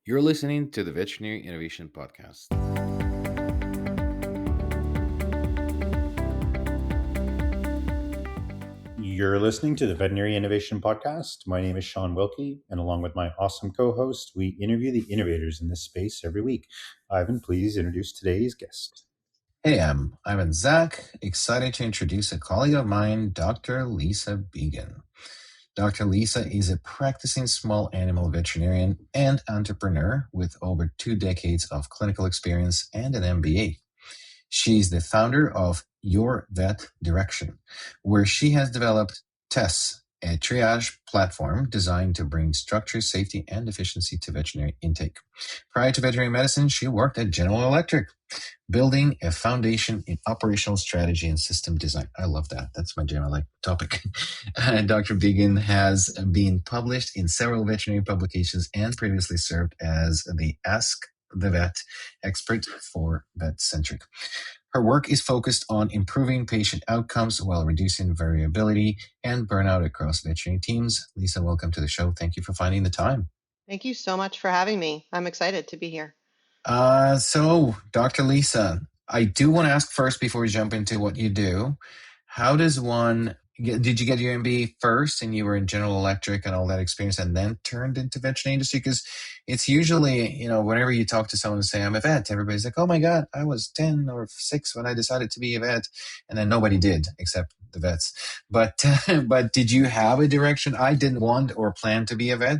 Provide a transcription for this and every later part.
You're listening to the Veterinary Innovation Podcast. You're listening to the Veterinary Innovation Podcast. My name is Sean Wilkie, and along with my awesome co host, we interview the innovators in this space every week. Ivan, please introduce today's guest. Hey, I'm Zach, excited to introduce a colleague of mine, Dr. Lisa Beagan. Dr. Lisa is a practicing small animal veterinarian and entrepreneur with over 2 decades of clinical experience and an MBA. She's the founder of Your Vet Direction, where she has developed TESS, a triage platform designed to bring structure, safety, and efficiency to veterinary intake. Prior to veterinary medicine, she worked at General Electric, building a foundation in operational strategy and system design. I love that. That's my general topic. Dr. Beagan has been published in several veterinary publications and previously served as the Ask the Vet expert for VetCentric. Her work is focused on improving patient outcomes while reducing variability and burnout across veterinary teams. Lisa, welcome to the show. Thank you for finding the time. Thank you so much for having me. I'm excited to be here. So, Dr. Lisa, I do want to ask first before we jump into what you do, how does one did you get your MBA first and you were in General Electric and all that experience and then turned into veterinary industry? Because it's usually, whenever you talk to someone and say, I'm a vet, everybody's like, oh my God, I was 10 or 6 when I decided to be a vet. And then nobody did except the vets. But, but did you have a direction? I didn't want or plan to be a vet.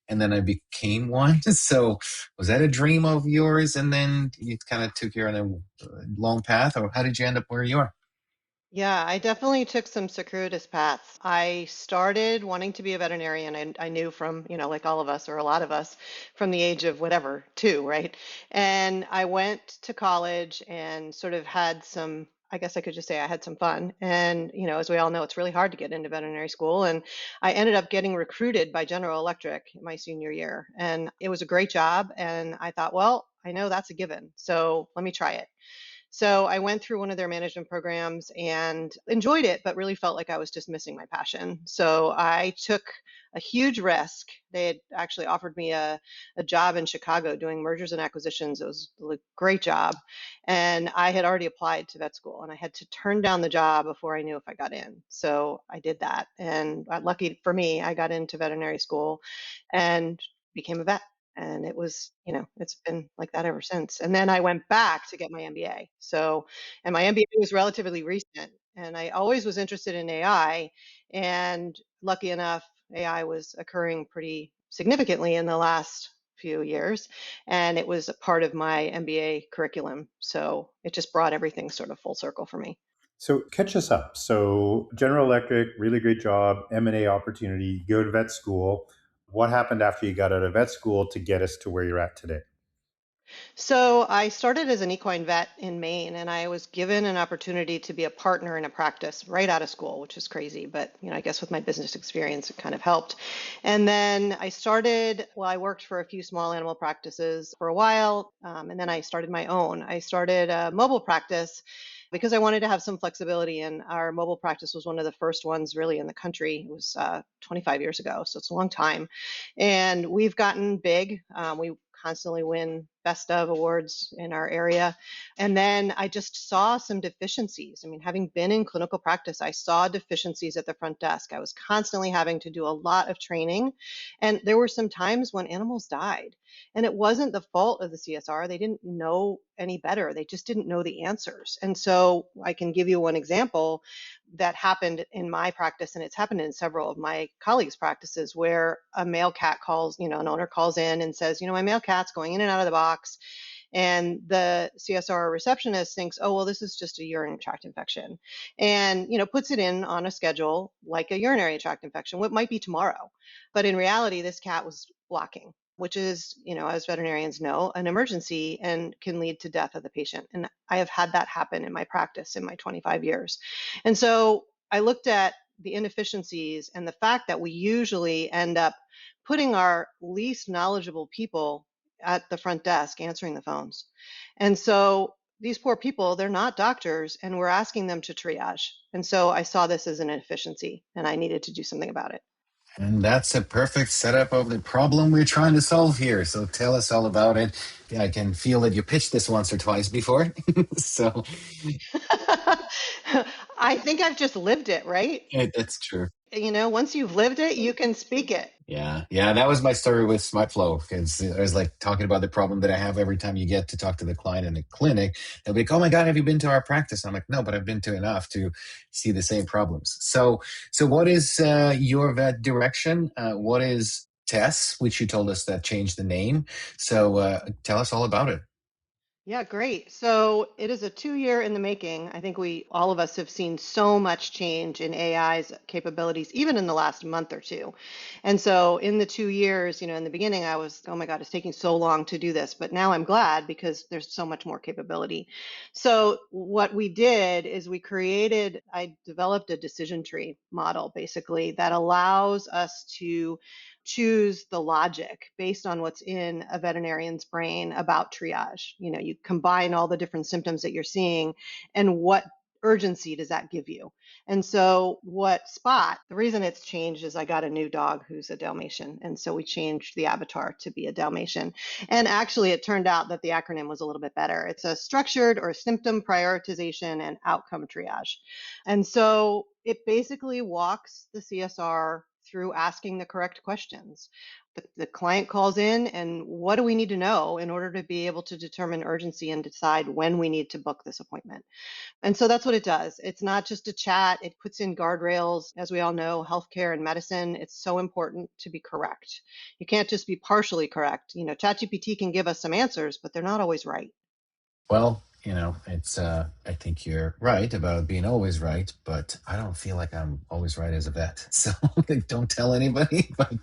And then I became one. So was that a dream of yours? And then you kind of took you on a long path, or how did you end up where you are? Yeah, I definitely took some circuitous paths. I started wanting to be a veterinarian. I knew from, like all of us or a lot of us from the age of whatever, 2, right? And I went to college and sort of had some, I guess I could just say I had some fun. And, as we all know, it's really hard to get into veterinary school. And I ended up getting recruited by General Electric my senior year. And it was a great job. And I thought, well, I know that's a given. So let me try it. So I went through one of their management programs and enjoyed it, but really felt like I was just missing my passion. So I took a huge risk. They had actually offered me a job in Chicago doing mergers and acquisitions. It was a great job. And I had already applied to vet school and I had to turn down the job before I knew if I got in. So I did that. And lucky for me, I got into veterinary school and became a vet. And it was, it's been like that ever since. And then I went back to get my MBA. So, and my MBA was relatively recent. And I always was interested in AI. And lucky enough, AI was occurring pretty significantly in the last few years. And it was a part of my MBA curriculum. So it just brought everything sort of full circle for me. So, catch us up. So, General Electric, really great job, M&A opportunity, you go to vet school. What happened after you got out of vet school to get us to where you're at today? So I started as an equine vet in Maine, and I was given an opportunity to be a partner in a practice right out of school, which is crazy. But I guess with my business experience, it kind of helped. And then I started. Well, I worked for a few small animal practices for a while, and then I started my own. I started a mobile practice because I wanted to have some flexibility. And our mobile practice was one of the first ones really in the country. It was 25 years ago, so it's a long time. And we've gotten big. We constantly win best of awards in our area. And then I just saw some deficiencies. I mean, having been in clinical practice, I saw deficiencies at the front desk. I was constantly having to do a lot of training. And there were some times when animals died. And it wasn't the fault of the CSR. They didn't know any better. They just didn't know the answers. And so I can give you one example that happened in my practice, and it's happened in several of my colleagues' practices, where a male cat calls, an owner calls in and says, my male cat's going in and out of the box. And the CSR receptionist thinks, oh, well, this is just a urinary tract infection, and, puts it in on a schedule like a urinary tract infection, what might be tomorrow. But in reality, this cat was blocking, which is, as veterinarians know, an emergency and can lead to death of the patient. And I have had that happen in my practice in my 25 years. And so I looked at the inefficiencies and the fact that we usually end up putting our least knowledgeable people at the front desk answering the phones. And so these poor people, they're not doctors, and we're asking them to triage. And so I saw this as an inefficiency, and I needed to do something about it. And that's a perfect setup of the problem we're trying to solve here. So tell us all about it. Yeah, I can feel that you pitched this once or twice before. So I think I've just lived it, right? that's true. Once you've lived it, you can speak it. Yeah, yeah, that was my story with Smart Flow because I was like talking about the problem that I have every time you get to talk to the client in the clinic. They'll be like, "Oh my God, have you been to our practice?" I'm like, "No, but I've been to enough to see the same problems." So what is your vet direction? What is TESS, which you told us that changed the name? So tell us all about it. Yeah, great. So it is a 2 year in the making. I think all of us have seen so much change in AI's capabilities, even in the last month or two. And so in the 2 years, in the beginning, I was, oh my God, it's taking so long to do this. But now I'm glad because there's so much more capability. So what we did is I developed a decision tree model basically that allows us to choose the logic based on what's in a veterinarian's brain about triage. You combine all the different symptoms that you're seeing and what urgency does that give you? And so, the reason it's changed is I got a new dog who's a Dalmatian. And so we changed the avatar to be a Dalmatian. And actually, it turned out that the acronym was a little bit better. It's a structured or symptom prioritization and outcome triage. And so it basically walks the CSR through asking the correct questions. The client calls in, and what do we need to know in order to be able to determine urgency and decide when we need to book this appointment? And so that's what it does. It's not just a chat, it puts in guardrails. As we all know, healthcare and medicine, it's so important to be correct. You can't just be partially correct. ChatGPT can give us some answers, but they're not always right. Well, it's I think you're right about being always right, but I don't feel like I'm always right as a vet. So like, don't tell anybody. But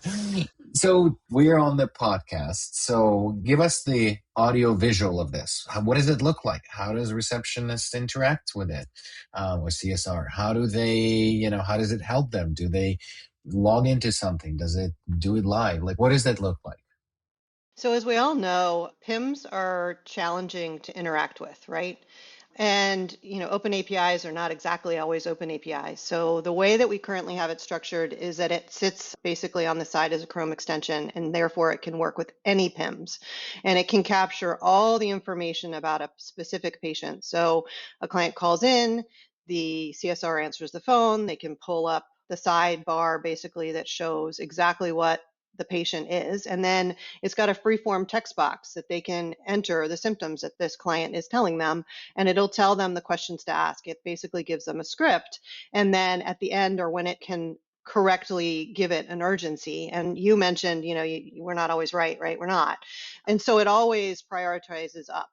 so we're on the podcast. So give us the audio visual of this. What does it look like? How does a receptionist interact with it? Or CSR? How do they, how does it help them? Do they log into something? Does it do it live? Like, what does that look like? So, as we all know, PIMs are challenging to interact with, right? And, open APIs are not exactly always open APIs. So, the way that we currently have it structured is that it sits basically on the side as a Chrome extension, and therefore it can work with any PIMs. And it can capture all the information about a specific patient. So, a client calls in, the CSR answers the phone, they can pull up the sidebar basically that shows exactly what the patient is. And then it's got a free-form text box that they can enter the symptoms that this client is telling them, and it'll tell them the questions to ask. It basically gives them a script. And then at the end, or when it can correctly give it an urgency. And you mentioned, we're not always right, right? We're not. And so it always prioritizes up,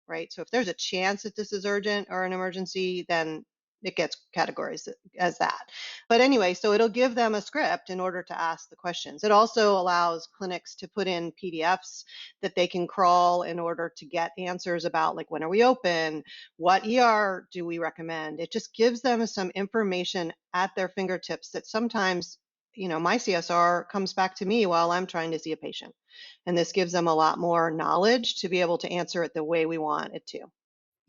right? So if there's a chance that this is urgent or an emergency, then it gets categorized as that. But anyway, so it'll give them a script in order to ask the questions. It also allows clinics to put in PDFs that they can crawl in order to get answers about, like, when are we open? What ER do we recommend? It just gives them some information at their fingertips that sometimes, my CSR comes back to me while I'm trying to see a patient. And this gives them a lot more knowledge to be able to answer it the way we want it to.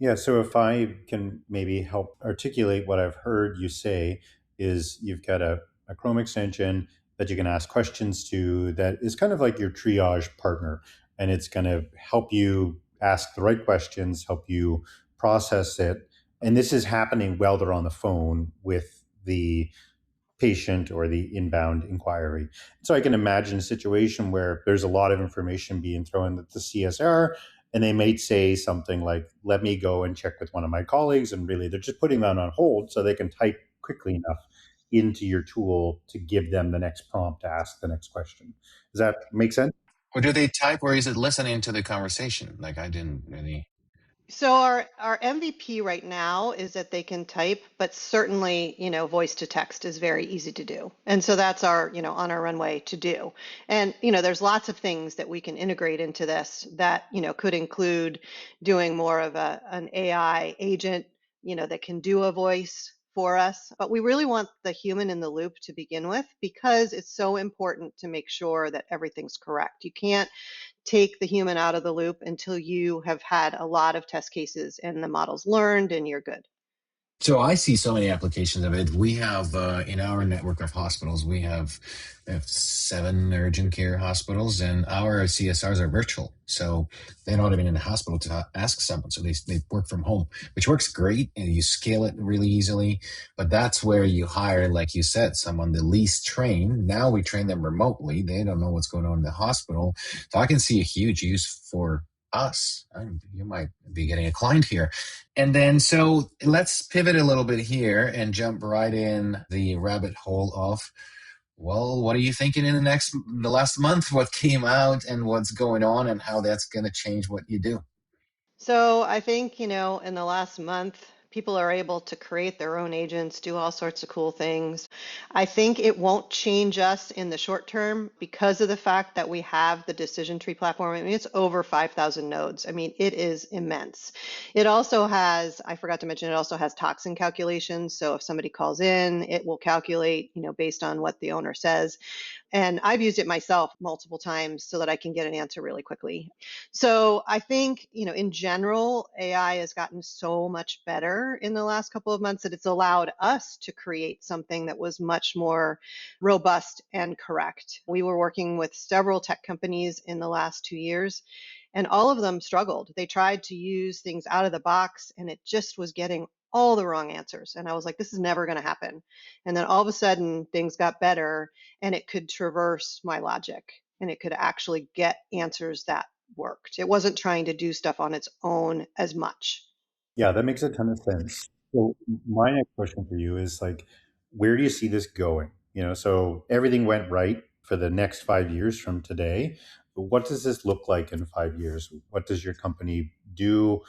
Yeah, so if I can maybe help articulate what I've heard you say is you've got a Chrome extension that you can ask questions to that is kind of like your triage partner. And it's going to help you ask the right questions, help you process it. And this is happening while they're on the phone with the patient or the inbound inquiry. So I can imagine a situation where there's a lot of information being thrown at the CSR, and they might say something like, let me go and check with one of my colleagues. And really, they're just putting that on hold so they can type quickly enough into your tool to give them the next prompt to ask the next question. Does that make sense? Or do they type, or is it listening to the conversation? Like I didn't really. So our MVP right now is that they can type, but certainly, voice to text is very easy to do. And so that's our, on our runway to do. And, there's lots of things that we can integrate into this that, could include doing more of an AI agent, that can do a voice for us. But we really want the human in the loop to begin with because it's so important to make sure that everything's correct. You can't take the human out of the loop until you have had a lot of test cases and the model's learned and you're good. So I see so many applications of it. We have in our network of hospitals, we have 7 urgent care hospitals, and our CSRs are virtual. So they're not even in the hospital to ask someone. So they work from home, which works great, and you scale it really easily. But that's where you hire, like you said, someone the least trained. Now we train them remotely. They don't know what's going on in the hospital. So I can see a huge use for us. You might be getting a client here. And then, so let's pivot a little bit here and jump right in the rabbit hole of, well, what are you thinking in the last month? What came out and what's going on and how that's going to change what you do? So I think, in the last month, people are able to create their own agents, do all sorts of cool things. I think it won't change us in the short term because of the fact that we have the decision tree platform. I mean, it's over 5,000 nodes. I mean, it is immense. It also has, I forgot to mention, it also has toxin calculations. So if somebody calls in, it will calculate, based on what the owner says. And I've used it myself multiple times so that I can get an answer really quickly. So I think, in general, AI has gotten so much better in the last couple of months that it's allowed us to create something that was much more robust and correct. We were working with several tech companies in the last 2 years, and all of them struggled. They tried to use things out of the box, and it just was getting all the wrong answers. And I was like, this is never going to happen. And then all of a sudden, things got better, and it could traverse my logic, and it could actually get answers that worked. It wasn't trying to do stuff on its own as much. Yeah, that makes a ton of sense. So my next question for you is like, where do you see this going? So everything went right for the next 5 years from today. But what does this look like in 5 years? What does your company do?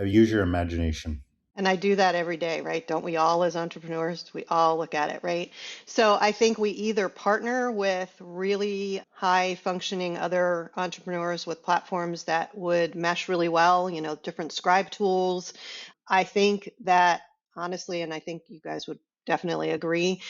Use your imagination. And I do that every day, right? Don't we all, as entrepreneurs? We all look at it, right? So I think we either partner with really high functioning other entrepreneurs with platforms that would mesh really well, different scribe tools. I think that honestly, and I think you guys would definitely agree,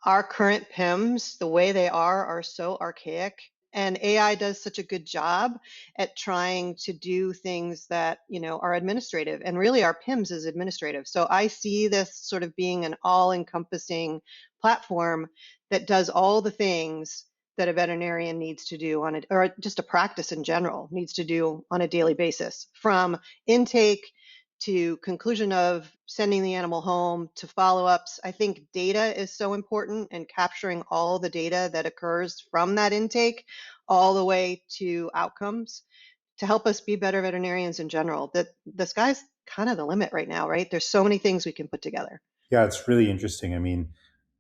our current PIMs, the way they are so archaic. And AI does such a good job at trying to do things that, are administrative. And really, our PIMs is administrative. So I see this sort of being an all encompassing platform that does all the things that a veterinarian needs to do on it, or just a practice in general needs to do on a daily basis, from intake to conclusion of sending the animal home to follow-ups. I think data is so important, and capturing all the data that occurs from that intake all the way to outcomes to help us be better veterinarians in general. That the sky's kind of the limit right now, right? There's so many things we can put together. Yeah, it's really interesting. I mean,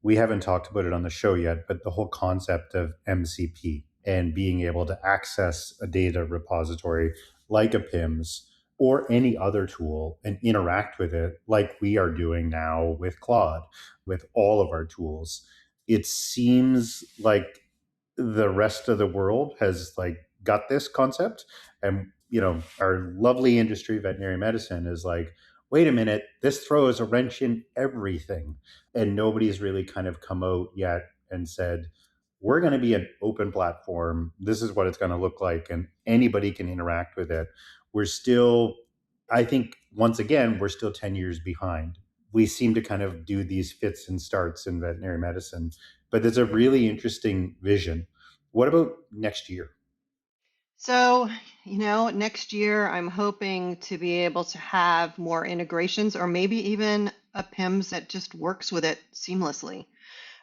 we haven't talked about it on the show yet, but the whole concept of MCP and being able to access a data repository like a PIMS or any other tool and interact with it like we are doing now with Claude, with all of our tools. It seems like the rest of the world has like got this concept, and our lovely industry, veterinary medicine, is like, wait a minute, this throws a wrench in everything. And nobody's really kind of come out yet and said, we're going to be an open platform. This is what it's going to look like, and anybody can interact with it. We're still, I think, once again, we're still 10 years behind. We seem to kind of do these fits and starts in veterinary medicine, but there's a really interesting vision. What about next year? So, next year I'm hoping to be able to have more integrations, or maybe even a PIMS that just works with it seamlessly.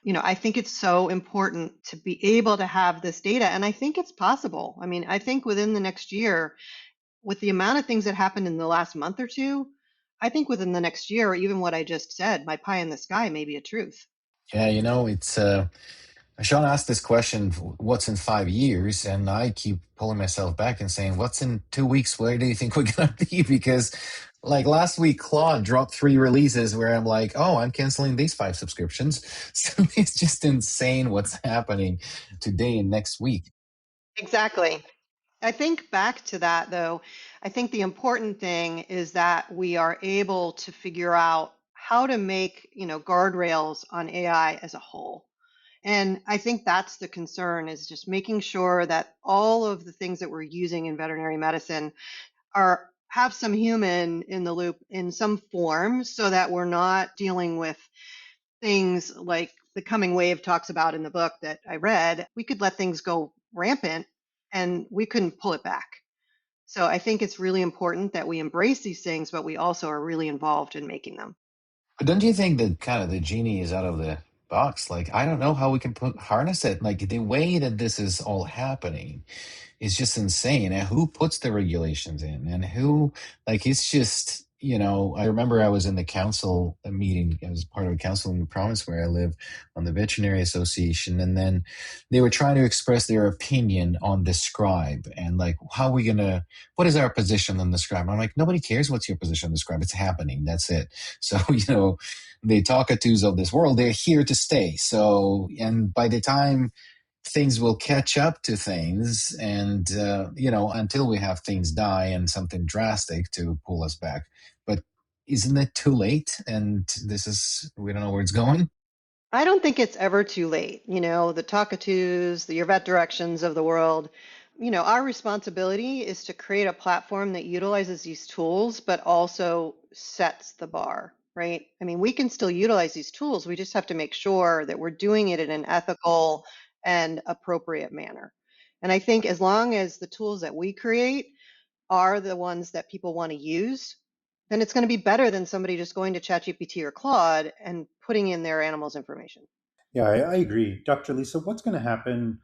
I think it's so important to be able to have this data, and I think it's possible. I mean, I think within the next year, with the amount of things that happened in the last month or two, I think within the next year, or even what I just said, my pie in the sky may be a truth. Yeah, it's Sean asked this question, what's in 5 years? And I keep pulling myself back and saying, what's in 2 weeks? Where do you think we're going to be? Because like last week, Claude dropped 3 releases where I'm like, oh, I'm canceling these 5 subscriptions. So it's just insane what's happening today and next week. Exactly. I think back to that though, I think the important thing is that we are able to figure out how to make, guardrails on AI as a whole. And I think that's the concern, is just making sure that all of the things that we're using in veterinary medicine are have some human in the loop in some form so that we're not dealing with things like the coming wave talks about in the book that I read. We could let things go rampant and we couldn't pull it back. So I think it's really important that we embrace these things, but we also are really involved in making them. But don't you think that kind of the genie is out of the box? Like, I don't know how we can harness it. Like, the way that this is all happening is just insane. And who puts the regulations in? And who, like, it's just, I remember I was in the council meeting. I was part of a council in the province where I live on the Veterinary Association. And then they were trying to express their opinion on the scribe and, like, how are we going to, what is our position on the scribe? I'm like, nobody cares what's your position on the scribe. It's happening. That's it. So, the talkatoos of this world, they're here to stay. So, and by the time things will catch up to things, and until we have things die and something drastic to pull us back. But isn't it too late? And we don't know where it's going. I don't think it's ever too late. The Talkatoos, the Your Vet Directions of the world, our responsibility is to create a platform that utilizes these tools, but also sets the bar, right? I mean, we can still utilize these tools. We just have to make sure that we're doing it in an ethical and appropriate manner. And I think as long as the tools that we create are the ones that people want to use, then it's going to be better than somebody just going to ChatGPT or Claude and putting in their animal's information. Yeah, I agree. Dr. Lisa, what's going to happen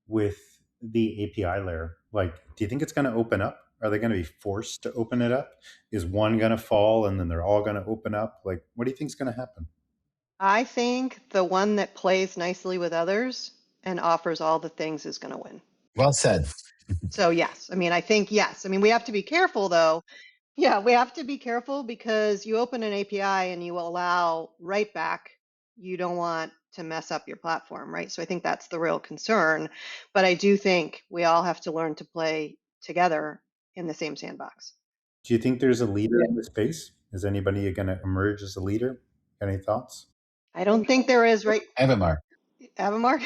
with the API layer? Like, do you think it's going to open up? Are they going to be forced to open it up? Is one going to fall and then they're all going to open up? Like, what do you think is going to happen? I think the one that plays nicely with others and offers all the things is going to win. Well said. So yes, I mean, I think yes. I mean, we have to be careful though. Yeah, we have to be careful because you open an API and you allow write back. You don't want to mess up your platform, right? So I think that's the real concern. But I do think we all have to learn to play together in the same sandbox. Do you think there's a leader in the space? Is anybody going to emerge as a leader? Any thoughts? I don't think there is, right? Evamar. Avamar?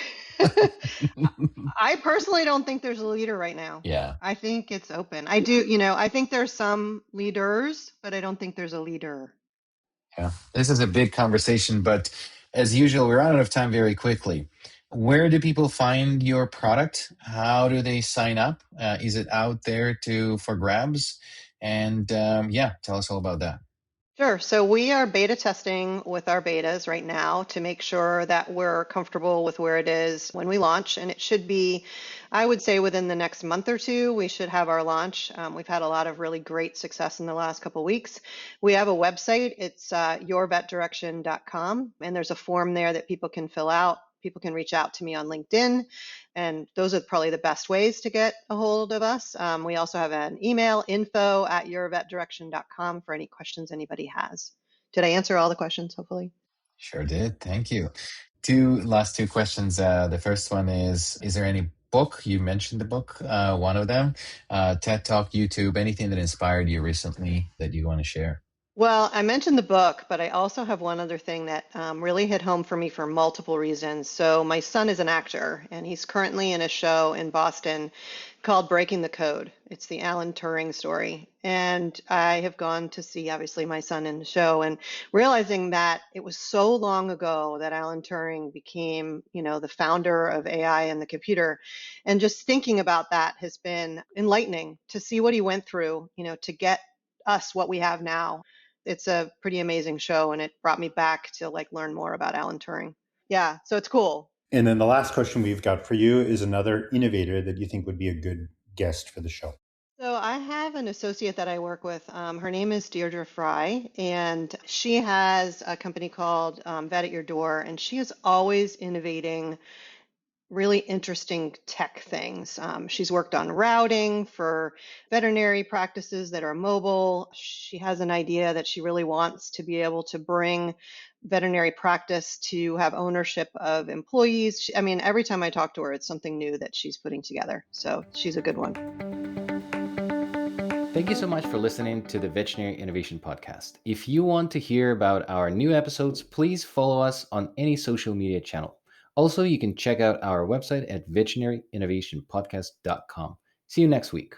I personally don't think there's a leader right now. Yeah. I think it's open. I do, I think there's some leaders, but I don't think there's a leader. Yeah. This is a big conversation, but as usual, we're out of time very quickly. Where do people find your product? How do they sign up? Is it out there for grabs? And tell us all about that. Sure. So we are beta testing with our betas right now to make sure that we're comfortable with where it is when we launch. And it should be, I would say, within the next month or two, we should have our launch. We've had a lot of really great success in the last couple of weeks. We have a website. It's yourvetdirection.com. And there's a form there that people can fill out. People can reach out to me on LinkedIn. And those are probably the best ways to get a hold of us. We also have an email, info@yourvetdirection.com, for any questions anybody has. Did I answer all the questions, hopefully? Sure did. Thank you. Last two questions. The first one is there any book? You mentioned the book, one of them, TED Talk, YouTube, anything that inspired you recently that you want to share? Well, I mentioned the book, but I also have one other thing that really hit home for me for multiple reasons. So my son is an actor, and he's currently in a show in Boston called Breaking the Code. It's the Alan Turing story. And I have gone to see, obviously, my son in the show and realizing that it was so long ago that Alan Turing became, the founder of AI and the computer. And just thinking about that has been enlightening to see what he went through, to get us what we have now. It's a pretty amazing show, and it brought me back to learn more about Alan Turing. Yeah, so it's cool. And then the last question we've got for you is another innovator that you think would be a good guest for the show. So I have an associate that I work with. Her name is Deirdre Fry, and she has a company called Vet at Your Door, and she is always innovating really interesting tech things. She's worked on routing for veterinary practices that are mobile. She has an idea that she really wants to be able to bring veterinary practice to have ownership of employees. I mean, every time I talk to her, it's something new that she's putting together. So she's a good one. Thank you so much for listening to the Veterinary Innovation Podcast. If you want to hear about our new episodes, please follow us on any social media channel. Also, you can check out our website at veterinaryinnovationpodcast.com. See you next week.